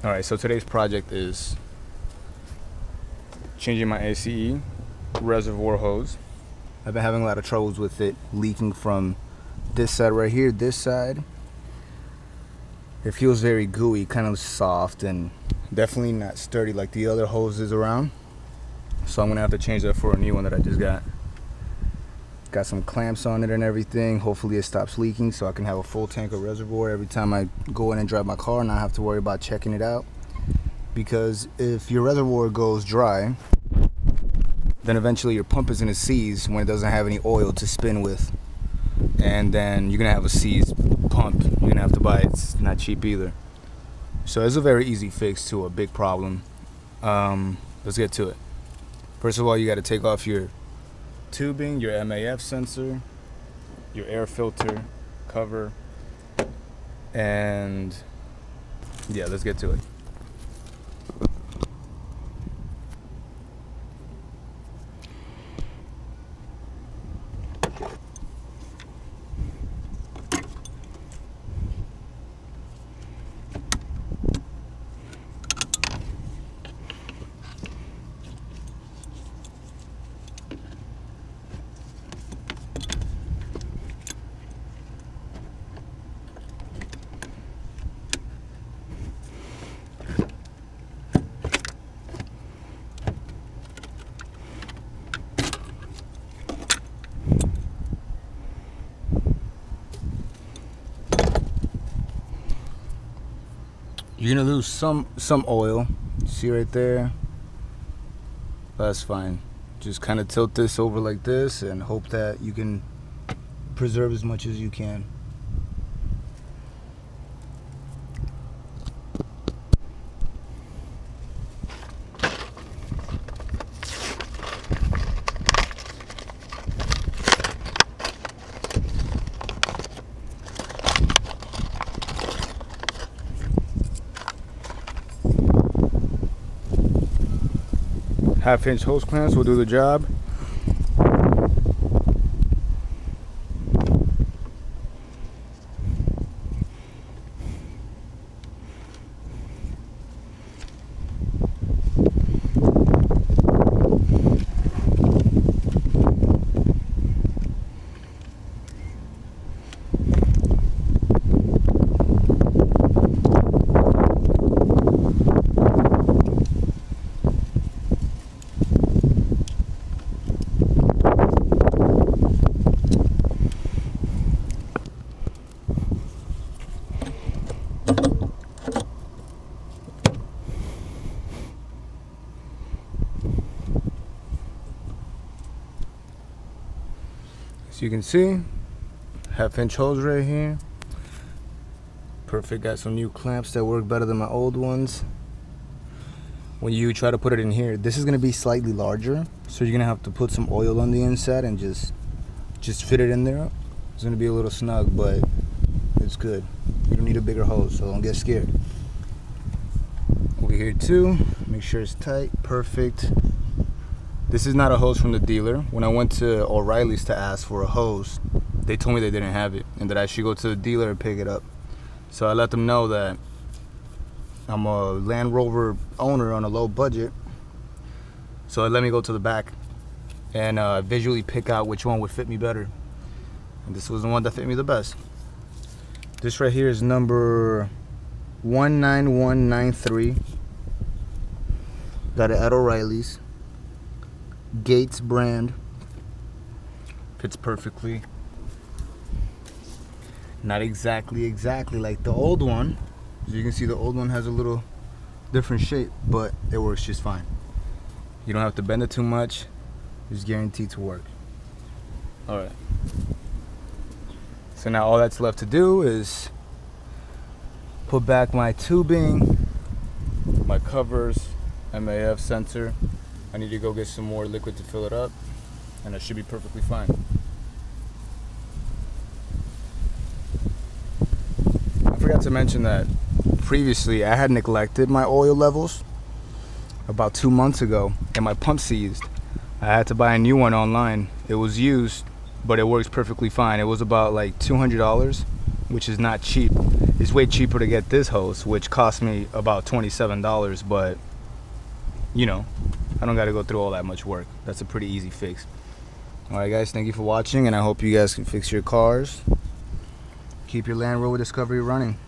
Alright, so today's project is changing my ACE reservoir hose. I've been having a lot of troubles with it leaking from this side right here, this side. It feels very gooey, kind of soft, and definitely not sturdy like the other hoses around. So I'm gonna have to change that for a new one that I just got. Got some clamps on it and everything. Hopefully it stops leaking so I can have a full tank of reservoir every time I go in and drive my car and not have to worry about checking it out. Because if your reservoir goes dry, then eventually your pump is gonna seize when it doesn't have any oil to spin with. And then you're gonna have a seized pump. You're gonna have to buy it. It's not cheap either. So it's a very easy fix to a big problem. Let's get to it. First of all, you gotta take off your tubing, your MAF sensor, your air filter cover, and yeah, let's get to it. You're gonna lose some oil. See right there? That's fine. Just kind of tilt this over like this and hope that you can preserve as much as you can. Half-inch hose clamps will do the job. So you can see, half-inch hose right here. Perfect. Got some new clamps that work better than my old ones. When you try to put it in here, this is going to be slightly larger, so you're going to have to put some oil on the inside and just fit it in there. It's going to be a little snug, but it's good. You don't need a bigger hose, so don't get scared. Over here too, make sure it's tight. Perfect. This is not a hose from the dealer. When I went to O'Reilly's to ask for a hose, they told me they didn't have it and that I should go to the dealer and pick it up. So I let them know that I'm a Land Rover owner on a low budget. So they let me go to the back and visually pick out which one would fit me better. And this was the one that fit me the best. This right here is number 19193. Got it at O'Reilly's. Gates brand. Fits perfectly. Not exactly like the old one. As you can see, the old one has a little different shape, but it works just fine. You don't have to bend it too much. It's guaranteed to work. Alright. So now all that's left to do is put back my tubing, my covers, MAF sensor. I need to go get some more liquid to fill it up, and it should be perfectly fine. I forgot to mention that previously I had neglected my oil levels about 2 months ago, and my pump seized. I had to buy a new one online. It was used, but it works perfectly fine. It was about like $200, which is not cheap. It's way cheaper to get this hose, which cost me about $27, but you know, I don't got to go through all that much work. That's a pretty easy fix. Alright guys, thank you for watching, and I hope you guys can fix your cars. Keep your Land Rover Discovery running.